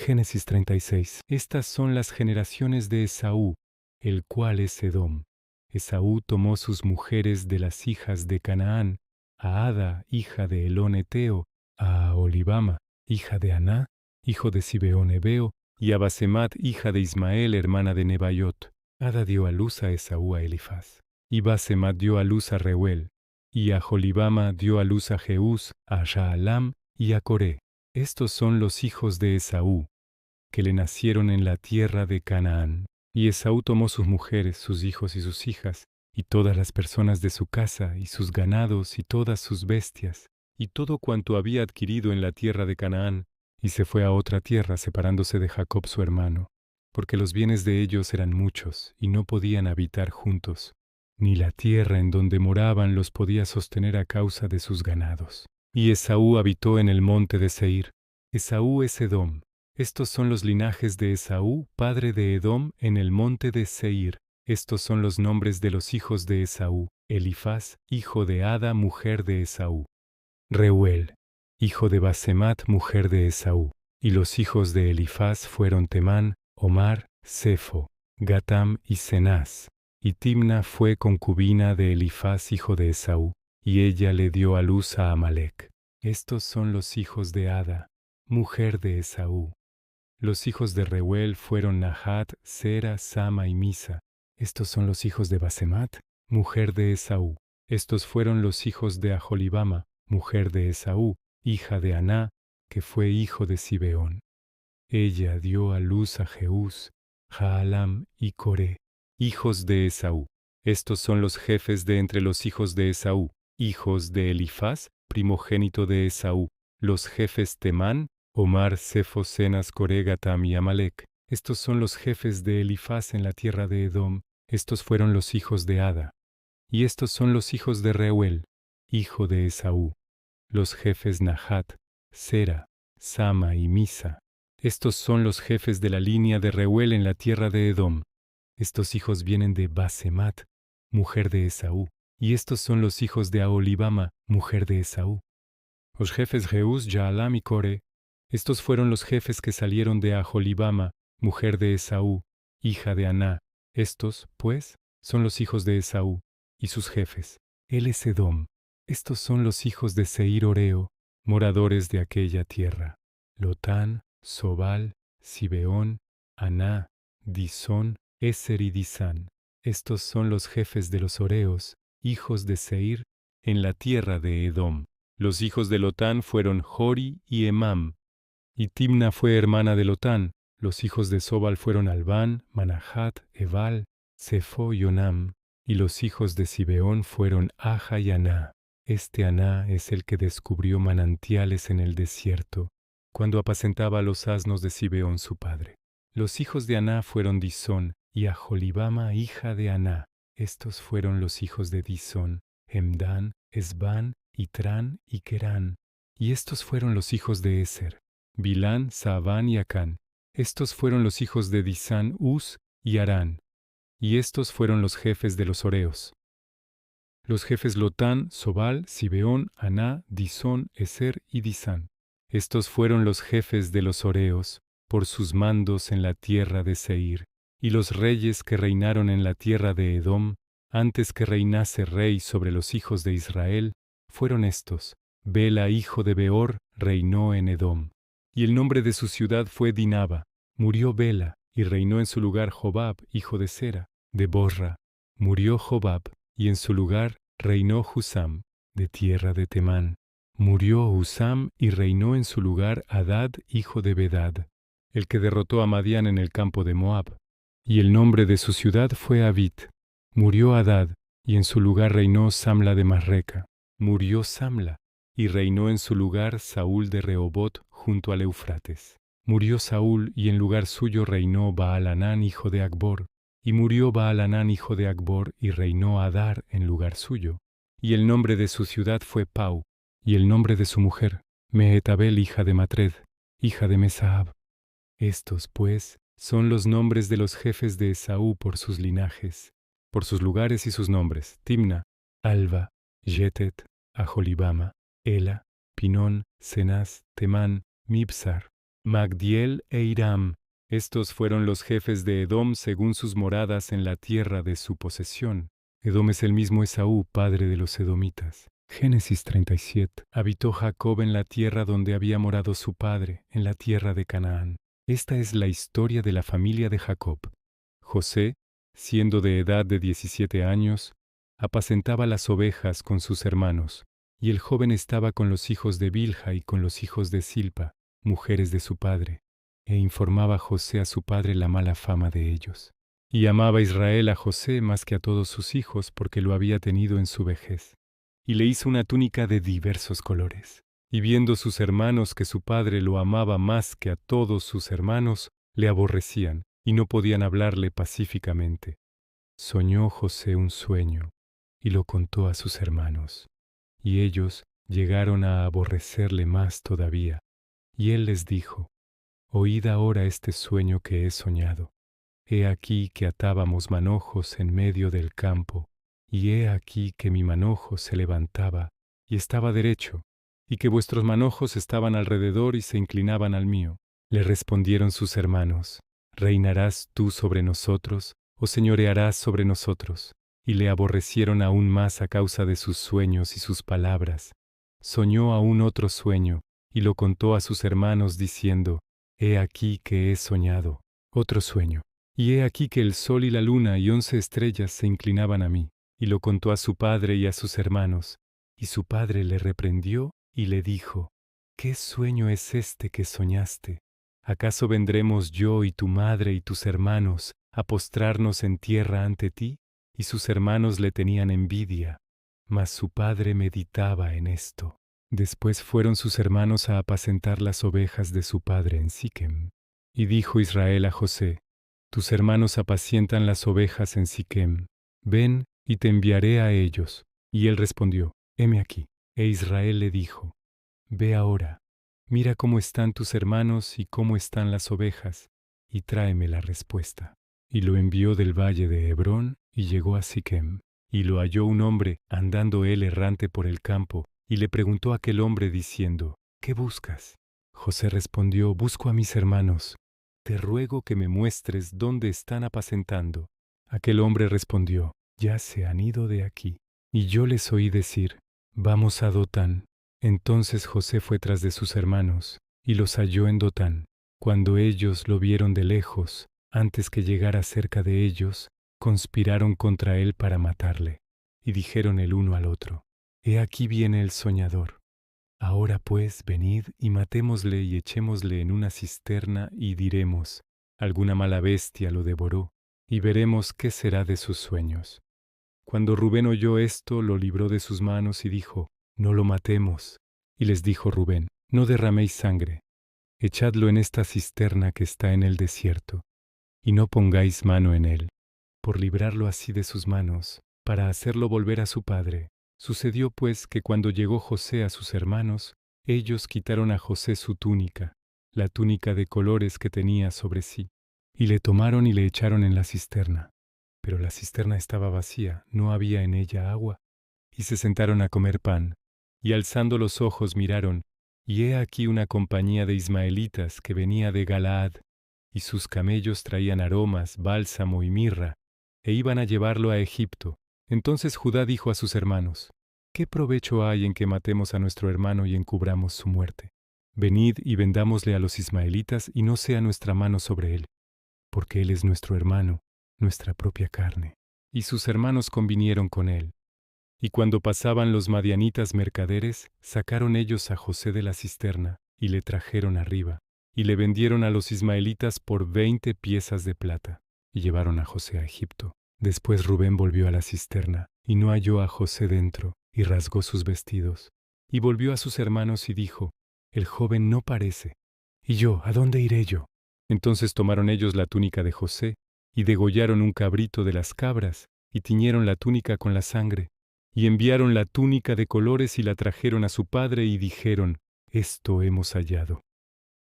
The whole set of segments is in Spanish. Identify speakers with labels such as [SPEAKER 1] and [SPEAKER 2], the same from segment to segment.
[SPEAKER 1] Génesis 36. Estas son las generaciones de Esaú, el cual es Edom. Esaú tomó sus mujeres de las hijas de Canaán, a Ada, hija de Elón Eteo, a Aholibama, hija de Aná, hijo de Zibeón Hebeo, y a Basemat, hija de Ismael, hermana de Nebaiot. Ada dio a luz a Esaú a Elifaz, y Basemat dio a luz a Reuel, y a Aholibama dio a luz a Jeús, a Shaalam y a Coré. Estos son los hijos de Esaú, que le nacieron en la tierra de Canaán. Y Esaú tomó sus mujeres, sus hijos y sus hijas, y todas las personas de su casa, y sus ganados, y todas sus bestias, y todo cuanto había adquirido en la tierra de Canaán, y se fue a otra tierra, separándose de Jacob su hermano, porque los bienes de ellos eran muchos, y no podían habitar juntos, ni la tierra en donde moraban los podía sostener a causa de sus ganados. Y Esaú habitó en el monte de Seir. Esaú es Edom. Estos son los linajes de Esaú, padre de Edom, en el monte de Seir. Estos son los nombres de los hijos de Esaú: Elifaz, hijo de Ada, mujer de Esaú; Reuel, hijo de Basemat, mujer de Esaú. Y los hijos de Elifaz fueron Temán, Omar, Sefo, Gatam y Cenaz. Y Timna fue concubina de Elifaz, hijo de Esaú, y ella le dio a luz a Amalec. Estos son los hijos de Ada, mujer de Esaú. Los hijos de Reuel fueron Nahat, Sera, Sama y Misa. Estos son los hijos de Basemat, mujer de Esaú. Estos fueron los hijos de Aholibama, mujer de Esaú, hija de Aná, que fue hijo de Zibeón. Ella dio a luz a Jeús, Jaalam y Coré, hijos de Esaú. Estos son los jefes de entre los hijos de Esaú, hijos de Elifaz, primogénito de Esaú, los jefes Temán, Omar, Sefo, Cenaz, Coré, Gatam y Amalec. Estos son los jefes de Elifaz en la tierra de Edom. Estos fueron los hijos de Ada. Y estos son los hijos de Reuel, hijo de Esaú, los jefes Nahat, Sera, Sama y Misa. Estos son los jefes de la línea de Reuel en la tierra de Edom. Estos hijos vienen de Basemat, mujer de Esaú. Y estos son los hijos de Aholibama, mujer de Esaú. Los jefes Jeús, Jaalam y Coré. Estos fueron los jefes que salieron de Aholibama, mujer de Esaú, hija de Aná. Estos, pues, son los hijos de Esaú, y sus jefes. Él es Edom. Estos son los hijos de Seir Oreo, moradores de aquella tierra: Lotán, Sobal, Zibeón, Aná, Disón, Eser y Disán. Estos son los jefes de los Oreos, hijos de Seir, en la tierra de Edom. Los hijos de Lotán fueron Jori y Emam. Y Timna fue hermana de Lotán. Los hijos de Sobal fueron Albán, Manahat, Ebal, Sefo y Onam. Y los hijos de Zibeón fueron Aja y Aná. Este Aná es el que descubrió manantiales en el desierto, cuando apacentaba los asnos de Zibeón su padre. Los hijos de Aná fueron Disón y Aholibama, hija de Aná. Estos fueron los hijos de Disón: Hemdán, Esbán, Itrán y Querán. Y estos fueron los hijos de Eser: Bilán, Saaván y Acán. Estos fueron los hijos de Disán, Uz y Arán. Y estos fueron los jefes de los Oreos. Los jefes Lotán, Sobal, Zibeón, Aná, Disón, Eser y Disán. Estos fueron los jefes de los Oreos, por sus mandos en la tierra de Seir. Y los reyes que reinaron en la tierra de Edom, antes que reinase rey sobre los hijos de Israel, fueron estos: Bela, hijo de Beor, reinó en Edom. Y el nombre de su ciudad fue Dinaba. Murió Bela, y reinó en su lugar Jobab, hijo de Sera, de Borra. Murió Jobab, y en su lugar reinó Husam, de tierra de Temán. Murió Husam, y reinó en su lugar Hadad, hijo de Bedad, el que derrotó a Madián en el campo de Moab. Y el nombre de su ciudad fue Avit. Murió Hadad, y en su lugar reinó Samla de Masreca. Murió Samla, y reinó en su lugar Saúl de Rehobot, junto al Eufrates. Murió Saúl, y en lugar suyo reinó Baal-Hanán, hijo de Acbor. Y murió Baal-Hanán, hijo de Acbor, y reinó Adar en lugar suyo. Y el nombre de su ciudad fue Pau, y el nombre de su mujer, Mehetabel, hija de Matred, hija de Mesahab. Estos, pues, son los nombres de los jefes de Esaú por sus linajes, por sus lugares y sus nombres: Timna, Alva, Yetet, Aholibama, Ela, Pinón, Cenaz, Temán, Mibsar. Magdiel e Iram. Estos fueron los jefes de Edom según sus moradas en la tierra de su posesión. Edom es el mismo Esaú, padre de los edomitas. Génesis 37. Habitó Jacob en la tierra donde había morado su padre, en la tierra de Canaán. Esta es la historia de la familia de Jacob. José, siendo de edad de 17 años, apacentaba las ovejas con sus hermanos, y el joven estaba con los hijos de Bilha y con los hijos de Silpa, mujeres de su padre, e informaba José a su padre la mala fama de ellos. Y amaba Israel a José más que a todos sus hijos porque lo había tenido en su vejez. Y le hizo una túnica de diversos colores. Y viendo sus hermanos que su padre lo amaba más que a todos sus hermanos, le aborrecían y no podían hablarle pacíficamente. Soñó José un sueño y lo contó a sus hermanos. Y ellos llegaron a aborrecerle más todavía. Y él les dijo: Oíd ahora este sueño que he soñado. He aquí que atábamos manojos en medio del campo, y he aquí que mi manojo se levantaba y estaba derecho, y que vuestros manojos estaban alrededor y se inclinaban al mío. Le respondieron sus hermanos: ¿Reinarás tú sobre nosotros, o señorearás sobre nosotros? Y le aborrecieron aún más a causa de sus sueños y sus palabras. Soñó aún otro sueño, y lo contó a sus hermanos diciendo: He aquí que he soñado otro sueño. Y he aquí que el sol y la luna y 11 estrellas se inclinaban a mí, y lo contó a su padre y a sus hermanos. Y su padre le reprendió y le dijo: ¿Qué sueño es este que soñaste? ¿Acaso vendremos yo y tu madre y tus hermanos a postrarnos en tierra ante ti? Y sus hermanos le tenían envidia, mas su padre meditaba en esto. Después fueron sus hermanos a apacentar las ovejas de su padre en Siquem. Y dijo Israel a José: Tus hermanos apacientan las ovejas en Siquem. Ven, y te enviaré a ellos. Y él respondió: Heme aquí. E Israel le dijo: Ve ahora, mira cómo están tus hermanos y cómo están las ovejas, y tráeme la respuesta. Y lo envió del valle de Hebrón, y llegó a Siquem. Y lo halló un hombre, andando él errante por el campo, y le preguntó a aquel hombre diciendo: ¿Qué buscas? José respondió: Busco a mis hermanos. Te ruego que me muestres dónde están apacentando. Aquel hombre respondió: Ya se han ido de aquí. Y yo les oí decir: Vamos a Dotán. Entonces José fue tras de sus hermanos, y los halló en Dotán. Cuando ellos lo vieron de lejos, antes que llegara cerca de ellos, conspiraron contra él para matarle. Y dijeron el uno al otro: He aquí viene el soñador. Ahora pues venid y matémosle y echémosle en una cisterna y diremos: alguna mala bestia lo devoró, y veremos qué será de sus sueños. Cuando Rubén oyó esto, lo libró de sus manos y dijo: No lo matemos. Y les dijo Rubén: No derraméis sangre, echadlo en esta cisterna que está en el desierto, y no pongáis mano en él, por librarlo así de sus manos, para hacerlo volver a su padre. Sucedió pues que cuando llegó José a sus hermanos, ellos quitaron a José su túnica, la túnica de colores que tenía sobre sí, y le tomaron y le echaron en la cisterna. Pero la cisterna estaba vacía, no había en ella agua. Y se sentaron a comer pan, y alzando los ojos miraron, y he aquí una compañía de ismaelitas que venía de Galaad, y sus camellos traían aromas, bálsamo y mirra, e iban a llevarlo a Egipto. Entonces Judá dijo a sus hermanos: ¿Qué provecho hay en que matemos a nuestro hermano y encubramos su muerte? Venid y vendámosle a los ismaelitas y no sea nuestra mano sobre él, porque él es nuestro hermano, nuestra propia carne. Y sus hermanos convinieron con él. Y cuando pasaban los madianitas mercaderes, sacaron ellos a José de la cisterna y le trajeron arriba, y le vendieron a los ismaelitas por 20 piezas de plata, y llevaron a José a Egipto. Después Rubén volvió a la cisterna, y no halló a José dentro, y rasgó sus vestidos. Y volvió a sus hermanos y dijo: El joven no parece. ¿Y yo, a dónde iré yo? Entonces tomaron ellos la túnica de José, y degollaron un cabrito de las cabras, y tiñeron la túnica con la sangre, y enviaron la túnica de colores y la trajeron a su padre, y dijeron: Esto hemos hallado.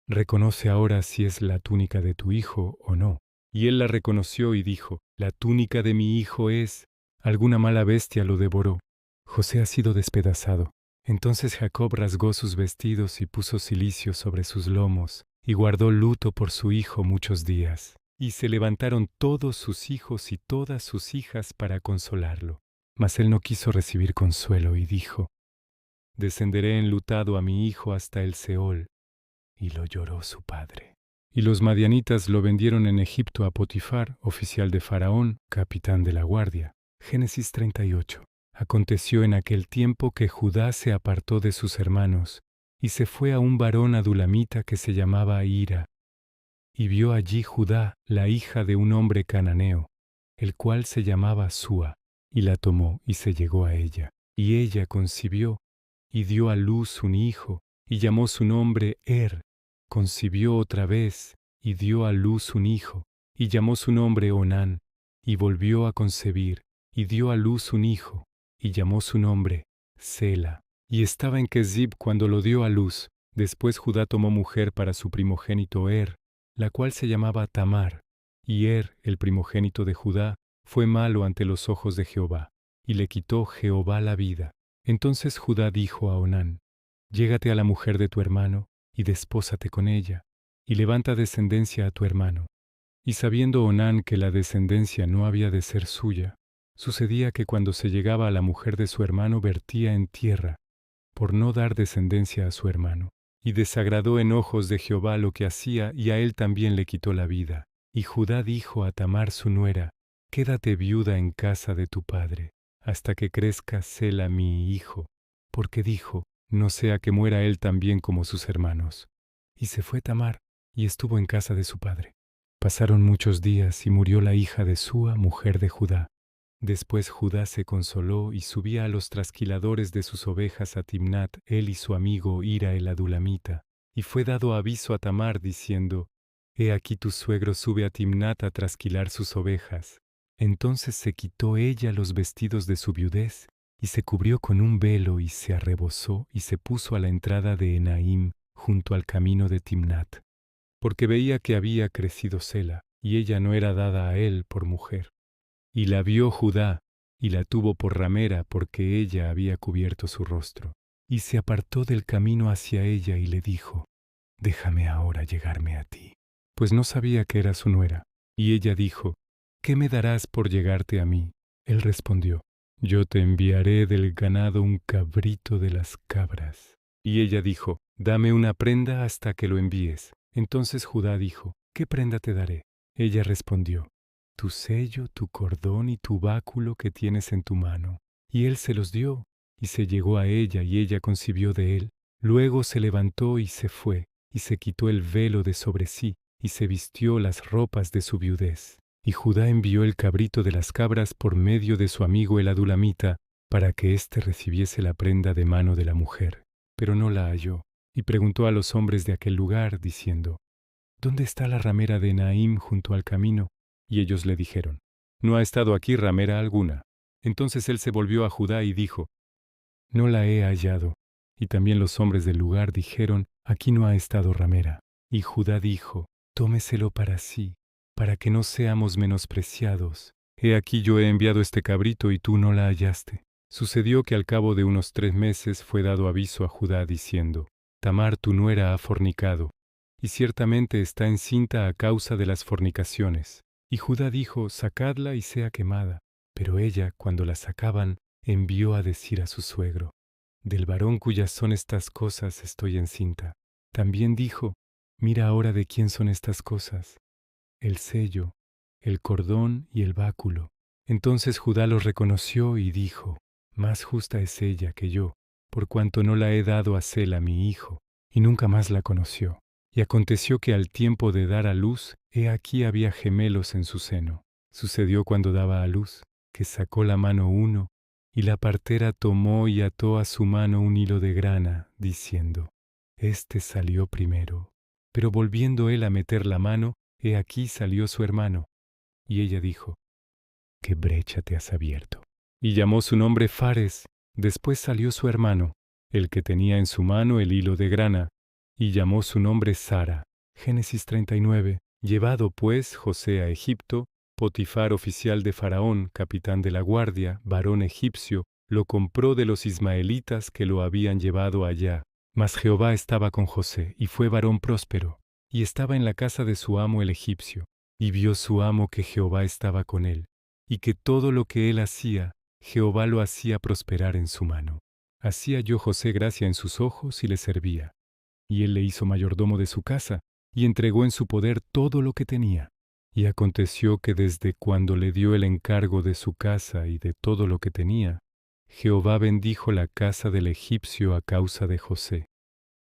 [SPEAKER 1] Reconoce ahora si es la túnica de tu hijo o no. Y él la reconoció y dijo: La túnica de mi hijo es. Alguna mala bestia lo devoró. José ha sido despedazado. Entonces Jacob rasgó sus vestidos y puso cilicio sobre sus lomos, y guardó luto por su hijo muchos días. Y se levantaron todos sus hijos y todas sus hijas para consolarlo. Mas él no quiso recibir consuelo y dijo: Descenderé enlutado a mi hijo hasta el Seol. Y lo lloró su padre. Y los madianitas lo vendieron en Egipto a Potifar, oficial de Faraón, capitán de la guardia. Génesis 38. Aconteció en aquel tiempo que Judá se apartó de sus hermanos, y se fue a un varón adulamita que se llamaba Hira. Y vio allí Judá la hija de un hombre cananeo, el cual se llamaba Súa, y la tomó y se llegó a ella. Y ella concibió, y dio a luz un hijo, y llamó su nombre Concibió otra vez, y dio a luz un hijo, y llamó su nombre Onán, y volvió a concebir, y dio a luz un hijo, y llamó su nombre Sela. Y estaba en Quezib cuando lo dio a luz. Después Judá tomó mujer para su primogénito la cual se llamaba Tamar. Y el primogénito de Judá, fue malo ante los ojos de Jehová, y le quitó Jehová la vida. Entonces Judá dijo a Onán: Llégate a la mujer de tu hermano, y despósate con ella, y levanta descendencia a tu hermano. Y sabiendo Onán que la descendencia no había de ser suya, sucedía que cuando se llegaba a la mujer de su hermano vertía en tierra, por no dar descendencia a su hermano. Y desagradó en ojos de Jehová lo que hacía, y a él también le quitó la vida. Y Judá dijo a Tamar su nuera: Quédate viuda en casa de tu padre, hasta que crezca Sela mi hijo, porque dijo: No sea que muera él también como sus hermanos. Y se fue Tamar, y estuvo en casa de su padre. Pasaron muchos días, y murió la hija de Súa, mujer de Judá. Después Judá se consoló y subía a los trasquiladores de sus ovejas a Timnat, él y su amigo Hira el adulamita. Y fue dado aviso a Tamar diciendo: He aquí tu suegro sube a Timnat a trasquilar sus ovejas. Entonces se quitó ella los vestidos de su viudez, y se cubrió con un velo, y se arrebozó, y se puso a la entrada de Enaim, junto al camino de Timnat, porque veía que había crecido Sela, y ella no era dada a él por mujer. Y la vio Judá, y la tuvo por ramera, porque ella había cubierto su rostro. Y se apartó del camino hacia ella, y le dijo: Déjame ahora llegarme a ti, pues no sabía que era su nuera. Y ella dijo: ¿Qué me darás por llegarte a mí? Él respondió: Yo te enviaré del ganado un cabrito de las cabras. Y ella dijo: Dame una prenda hasta que lo envíes. Entonces Judá dijo: ¿Qué prenda te daré? Ella respondió: Tu sello, tu cordón y tu báculo que tienes en tu mano. Y él se los dio, y se llegó a ella, y ella concibió de él. Luego se levantó y se fue, y se quitó el velo de sobre sí, y se vistió las ropas de su viudez. Y Judá envió el cabrito de las cabras por medio de su amigo el adulamita, para que éste recibiese la prenda de mano de la mujer. Pero no la halló, y preguntó a los hombres de aquel lugar, diciendo: ¿Dónde está la ramera de Naim junto al camino? Y ellos le dijeron: No ha estado aquí ramera alguna. Entonces él se volvió a Judá y dijo: No la he hallado. Y también los hombres del lugar dijeron: Aquí no ha estado ramera. Y Judá dijo: Tómeselo para sí, para que no seamos menospreciados. He aquí yo he enviado este cabrito y tú no la hallaste. Sucedió que al cabo de unos 3 meses fue dado aviso a Judá diciendo: Tamar tu nuera ha fornicado, y ciertamente está encinta a causa de las fornicaciones. Y Judá dijo: Sacadla y sea quemada. Pero ella, cuando la sacaban, envió a decir a su suegro: Del varón cuyas son estas cosas estoy encinta. También dijo: Mira ahora de quién son estas cosas, el sello, el cordón y el báculo. Entonces Judá los reconoció y dijo: Más justa es ella que yo, por cuanto no la he dado a Sela mi hijo. Y nunca más la conoció. Y aconteció que al tiempo de dar a luz, he aquí había gemelos en su seno. Sucedió cuando daba a luz, que sacó la mano uno, y la partera tomó y ató a su mano un hilo de grana, diciendo: Este salió primero. Pero volviendo él a meter la mano, he aquí salió su hermano. Y ella dijo: ¿Qué brecha te has abierto? Y llamó su nombre Fares. Después salió su hermano, el que tenía en su mano el hilo de grana, y llamó su nombre Sara. Génesis 39. Llevado pues José a Egipto, Potifar, oficial de Faraón, capitán de la guardia, varón egipcio, lo compró de los ismaelitas que lo habían llevado allá. Mas Jehová estaba con José, y fue varón próspero. y estaba en la casa de su amo el egipcio. Y vio su amo que Jehová estaba con él, y que todo lo que él hacía, Jehová lo hacía prosperar en su mano. Así halló José gracia en sus ojos y le servía. Y él le hizo mayordomo de su casa, y entregó en su poder todo lo que tenía. Y aconteció que desde cuando le dio el encargo de su casa y de todo lo que tenía, Jehová bendijo la casa del egipcio a causa de José.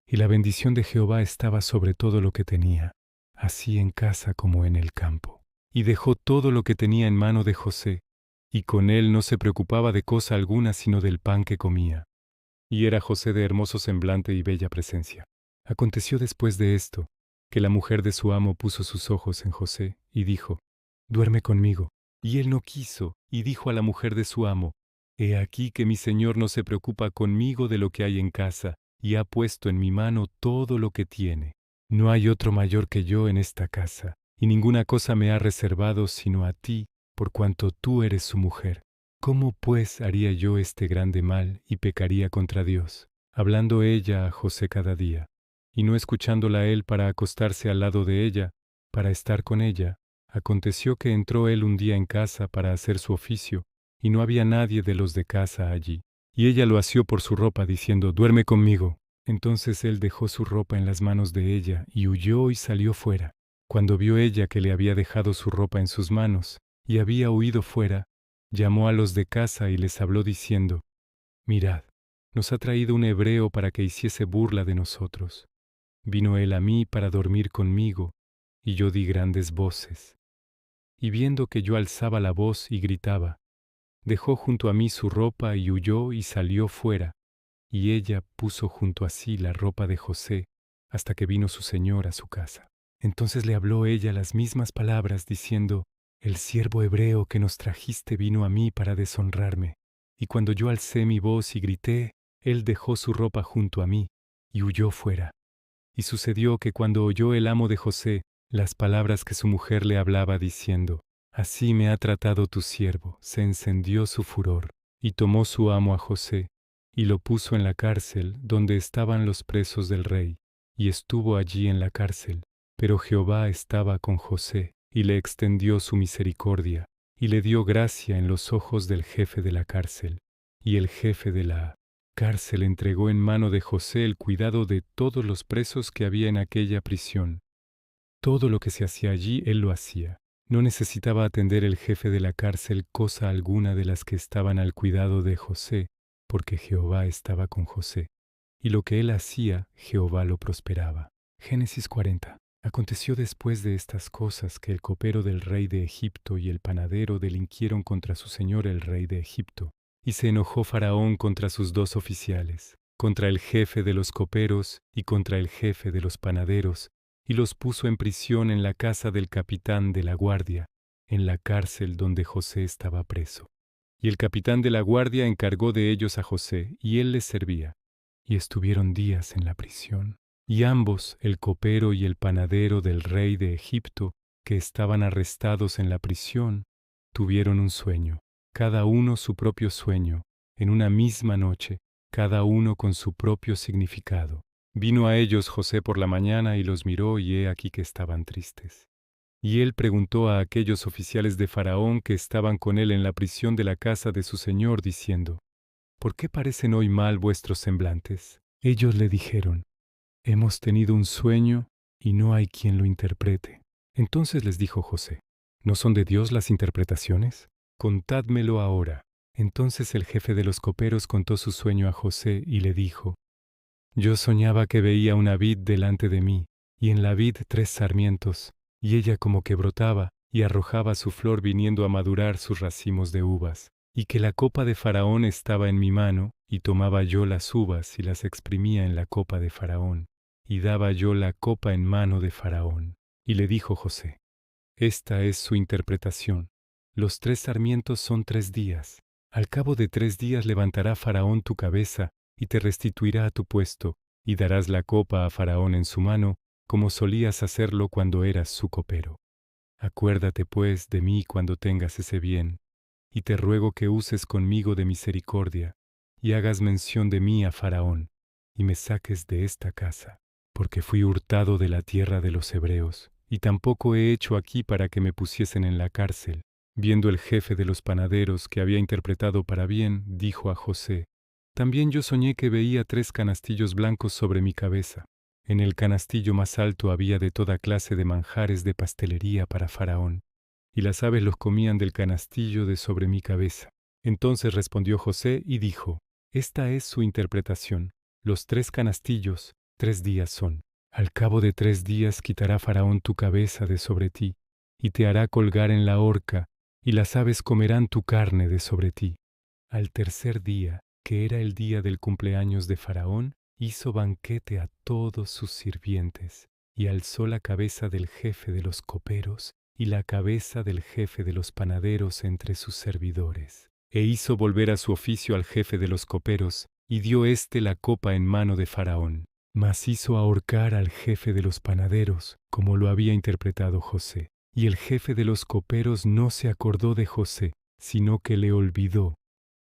[SPEAKER 1] Y la bendición de Jehová estaba sobre todo lo que tenía, así en casa como en el campo. Y dejó todo lo que tenía en mano de José, y con él no se preocupaba de cosa alguna sino del pan que comía. Y era José de hermoso semblante y bella presencia. Aconteció después de esto, que la mujer de su amo puso sus ojos en José, y dijo, «Duerme conmigo». Y él no quiso, y dijo a la mujer de su amo, «He aquí que mi señor no se preocupa conmigo de lo que hay en casa, y ha puesto en mi mano todo lo que tiene. No hay otro mayor que yo en esta casa, y ninguna cosa me ha reservado sino a ti, por cuanto tú eres su mujer. ¿Cómo pues haría yo este grande mal y pecaría contra Dios?» Hablando ella a José cada día, y no escuchándola él para acostarse al lado de ella, para estar con ella, aconteció que entró él un día en casa para hacer su oficio, y no había nadie de los de casa allí. Y ella lo asió por su ropa, diciendo, «Duerme conmigo». Entonces él dejó su ropa en las manos de ella, y huyó y salió fuera. Cuando vio ella que le había dejado su ropa en sus manos, y había huido fuera, llamó a los de casa y les habló diciendo, «Mirad, nos ha traído un hebreo para que hiciese burla de nosotros. Vino él a mí para dormir conmigo, y yo di grandes voces. Y viendo que yo alzaba la voz y gritaba, dejó junto a mí su ropa y huyó y salió fuera, y ella puso junto a sí la ropa de José, hasta que vino su señor a su casa. Entonces le habló ella las mismas palabras, diciendo, «El siervo hebreo que nos trajiste vino a mí para deshonrarme». Y cuando yo alcé mi voz y grité, él dejó su ropa junto a mí, y huyó fuera. Y sucedió que cuando oyó el amo de José las palabras que su mujer le hablaba diciendo, «Así me ha tratado tu siervo», se encendió su furor, y tomó su amo a José, y lo puso en la cárcel donde estaban los presos del rey, y estuvo allí en la cárcel. Pero Jehová estaba con José, y le extendió su misericordia, y le dio gracia en los ojos del jefe de la cárcel. Y el jefe de la cárcel entregó en mano de José el cuidado de todos los presos que había en aquella prisión. Todo lo que se hacía allí él lo hacía. No necesitaba atender el jefe de la cárcel cosa alguna de las que estaban al cuidado de José, porque Jehová estaba con José. Y lo que él hacía, Jehová lo prosperaba. Génesis 40. Aconteció después de estas cosas que el copero del rey de Egipto y el panadero delinquieron contra su señor el rey de Egipto. Y se enojó Faraón contra sus dos oficiales, contra el jefe de los coperos y contra el jefe de los panaderos, y los puso en prisión en la casa del capitán de la guardia, en la cárcel donde José estaba preso. Y el capitán de la guardia encargó de ellos a José, y él les servía. Y estuvieron días en la prisión. Y ambos, el copero y el panadero del rey de Egipto, que estaban arrestados en la prisión, tuvieron un sueño, cada uno su propio sueño, en una misma noche, cada uno con su propio significado. Vino a ellos José por la mañana y los miró, y he aquí que estaban tristes. Y él preguntó a aquellos oficiales de Faraón que estaban con él en la prisión de la casa de su señor, diciendo, «¿Por qué parecen hoy mal vuestros semblantes?» Ellos le dijeron, «Hemos tenido un sueño y no hay quien lo interprete». Entonces les dijo José, «¿No son de Dios las interpretaciones? Contádmelo ahora». Entonces el jefe de los coperos contó su sueño a José y le dijo, «Yo soñaba que veía una vid delante de mí, y en la vid 3 sarmientos, y ella como que brotaba y arrojaba su flor viniendo a madurar sus racimos de uvas, y que la copa de Faraón estaba en mi mano, y tomaba yo las uvas y las exprimía en la copa de Faraón, y daba yo la copa en mano de Faraón». Y le dijo José, «Esta es su interpretación. Los 3 sarmientos son 3 días. Al cabo de 3 días levantará Faraón tu cabeza, y te restituirá a tu puesto, y darás la copa a Faraón en su mano, como solías hacerlo cuando eras su copero. Acuérdate pues de mí cuando tengas ese bien, y te ruego que uses conmigo de misericordia, y hagas mención de mí a Faraón, y me saques de esta casa». porque fui hurtado de la tierra de los hebreos, y tampoco he hecho aquí para que me pusiesen en la cárcel. Viendo el jefe de los panaderos que había interpretado para bien, dijo a José: También yo soñé que veía 3 canastillos blancos sobre mi cabeza. En el canastillo más alto había de toda clase de manjares de pastelería para Faraón, y las aves los comían del canastillo de sobre mi cabeza. Entonces respondió José y dijo: Esta es su interpretación. Los 3 canastillos, 3 días son. Al cabo de 3 días quitará Faraón tu cabeza de sobre ti, y te hará colgar en la horca, y las aves comerán tu carne de sobre ti. Al tercer día, que era el día del cumpleaños de Faraón, hizo banquete a todos sus sirvientes, y alzó la cabeza del jefe de los coperos y la cabeza del jefe de los panaderos entre sus servidores. E hizo volver a su oficio al jefe de los coperos, y dio éste la copa en mano de Faraón. Mas hizo ahorcar al jefe de los panaderos, como lo había interpretado José. Y el jefe de los coperos no se acordó de José, sino que le olvidó,